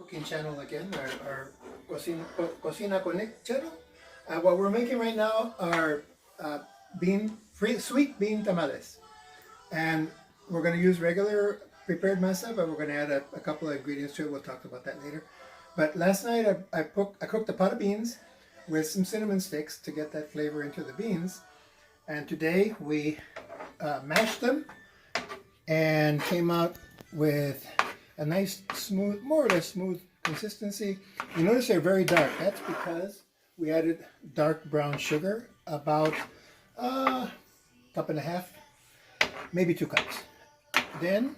cooking channel again, our Cocina Connect channel. What we're making right now are sweet bean tamales. And we're going to use regular prepared masa, but we're going to add a couple of ingredients to it. We'll talk about that later. But last night I cooked a pot of beans with some cinnamon sticks to get that flavor into the beans. And today we mashed them and came out with a nice smooth, more or less smooth consistency. You notice they're very dark. That's because we added dark brown sugar, about a cup and a half, maybe 2 cups. Then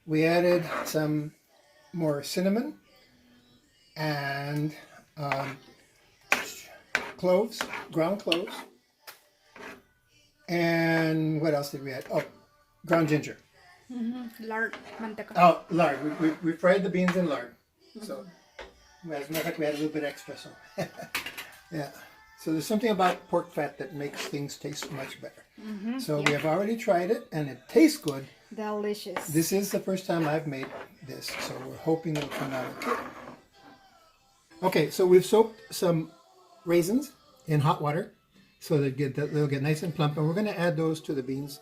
we added some more cinnamon and cloves, ground cloves. And what else did we add? Oh, ground ginger. Lard, manteca. Oh, lard. We fried the beans in lard. So, as a matter of fact, we had a little bit extra. So, yeah. So there's something about pork fat that makes things taste much better. So we have already tried it, and it tastes good. Delicious. This is the first time I've made this, so we're hoping it'll come out okay. Okay, so we've soaked some raisins in hot water, so they'll get nice and plump, and we're going to add those to the beans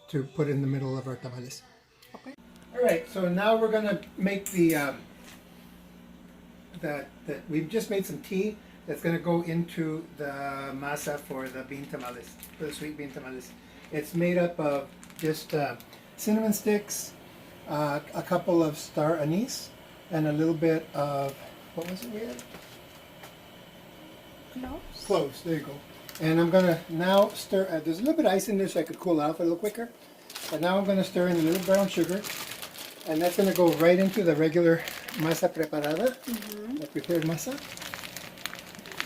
to put in the middle of our tamales. Okay. All right, so now we're going to make we've just made some tea that's going to go into the masa for the bean tamales, for the sweet bean tamales. It's made up of just cinnamon sticks, a couple of star anise, and a little bit of, what was it we had? Cloves. Cloves, there you go. And I'm going to now stir, there's a little bit of ice in there so I could cool off a little quicker. But now I'm going to stir in a little brown sugar. And that's going to go right into the regular masa preparada, the prepared masa.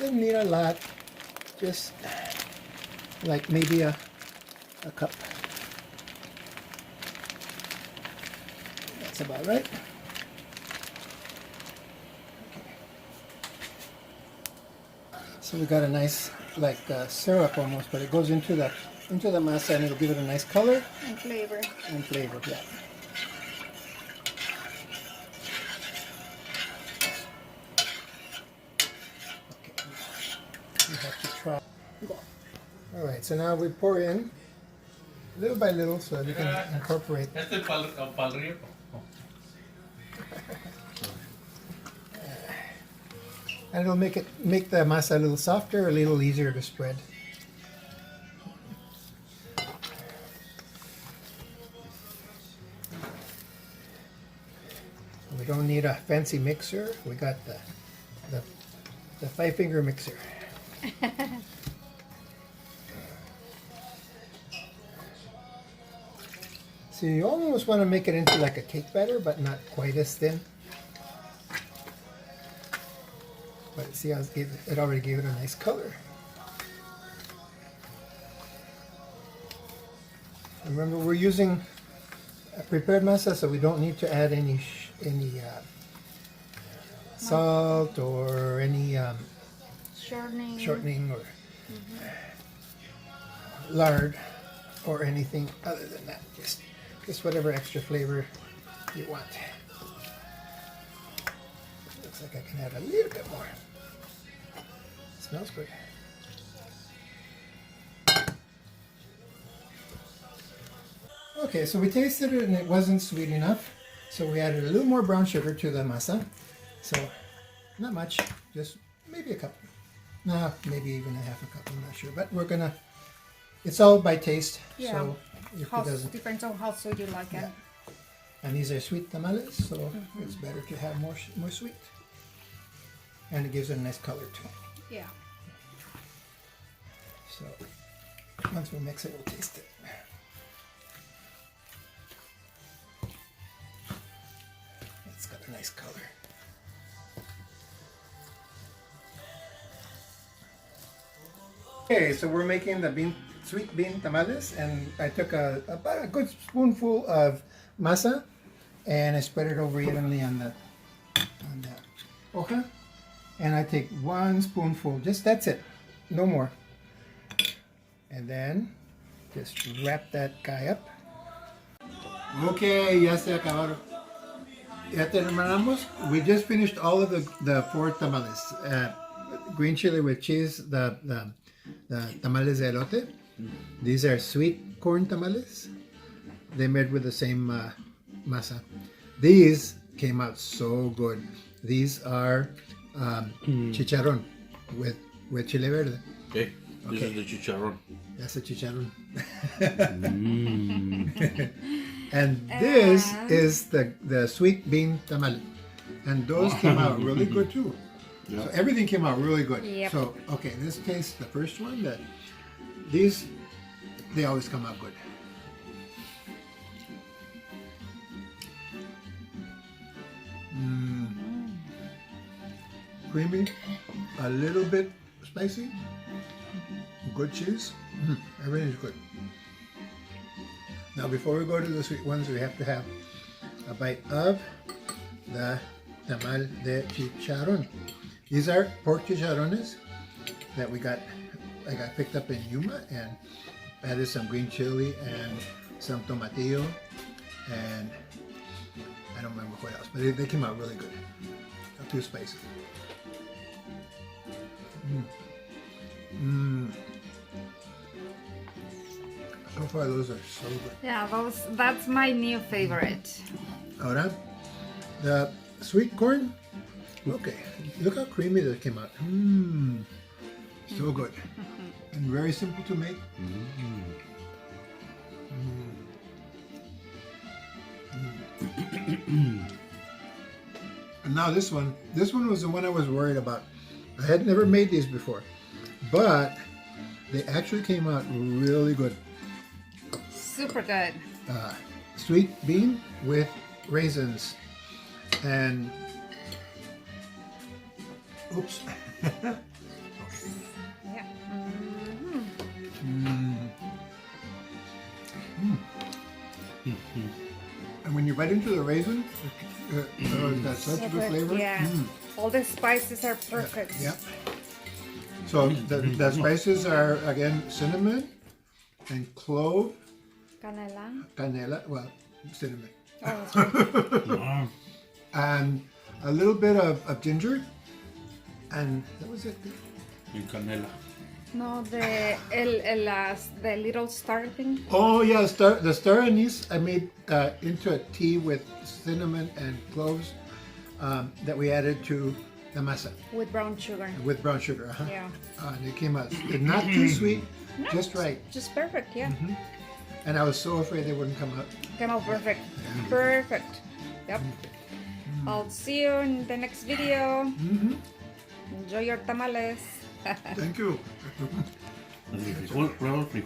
Doesn't need a lot, just like maybe a cup. That's about right. So we got a nice, like syrup almost, but it goes into the masa and it'll give it a nice color And flavor. and flavor. Yeah. Okay. We have to try. All right. So now we pour in little by little so that we can incorporate. Este es para el río. And it'll make the masa a little softer, a little easier to spread. We don't need a fancy mixer. We got the 5-finger mixer. So you almost want to make it into like a cake batter, but not quite as thin. But see how it already gave it a nice color. Remember, we're using a prepared masa, so we don't need to add any salt or any shortening or lard or anything other than that. Just whatever extra flavor you want. Looks like I can add a little bit more. Smells good. Okay, so we tasted it and it wasn't sweet enough, so we added a little more brown sugar to the masa. So not much, just maybe a cup. No, maybe even a half a cup, I'm not sure. But we're gonna, it's all by taste. Yeah. So if it doesn't, Depends on how sweet you like it. and these are sweet tamales, so it's better to have more sweet. And it gives it a nice color too. Yeah. So once we mix it, we'll taste it. It's got a nice color. Okay, so we're making the sweet bean tamales, and I took about a good spoonful of masa, and I spread it over evenly on the hoja. And I take 1 spoonful, just that's it, no more. And then just wrap that guy up. Okay, ya se acabaron. Ya terminamos. We just finished all of the 4 tamales. Green chili with cheese, the tamales de elote. These are sweet corn tamales. They made with the same masa. These came out so good. These are chicharrón with chile verde. Okay, this Okay. is the chicharrón. That's a chicharrón. And this is the sweet bean tamal. And those came out really good too. Yeah. So everything came out really good. Yep. So, okay, this tastes the first one. These, they always come out good. Creamy, a little bit spicy, good cheese. Everything's good. Now, before we go to the sweet ones, we have to have a bite of the tamal de chicharrón. These are pork chicharrones that I got picked up in Yuma, and added some green chili and some tomatillo, and I don't remember what else, but they came out really good. Not too spicy. So far, those are so good. Yeah, that's my new favorite. Ahora, the sweet corn. Okay, look how creamy that came out. So good. And very simple to make. And now this one was the one I was worried about. I had never made these before, but they actually came out really good. Super good. Sweet bean with raisins and oops. Yeah. And when you bite into the raisin, that's such a good flavor. Yeah. All the spices are perfect. Yep. So the spices are again cinnamon and clove, Canela. canela, well, cinnamon, Oh, that's right. Wow. and a little bit of ginger, and that was it. And canela. No, the little star thing. Oh yeah, the star anise I made into a tea with cinnamon and cloves that we added to the masa With brown sugar. with brown sugar. Uh-huh. Yeah. And it came out not too sweet, No, just right. Just perfect, yeah. And I was so afraid they wouldn't come out. Came out perfect. Perfect. Yep. I'll see you in the next video. Enjoy your tamales. Thank you. El frijol, prueba el frijol.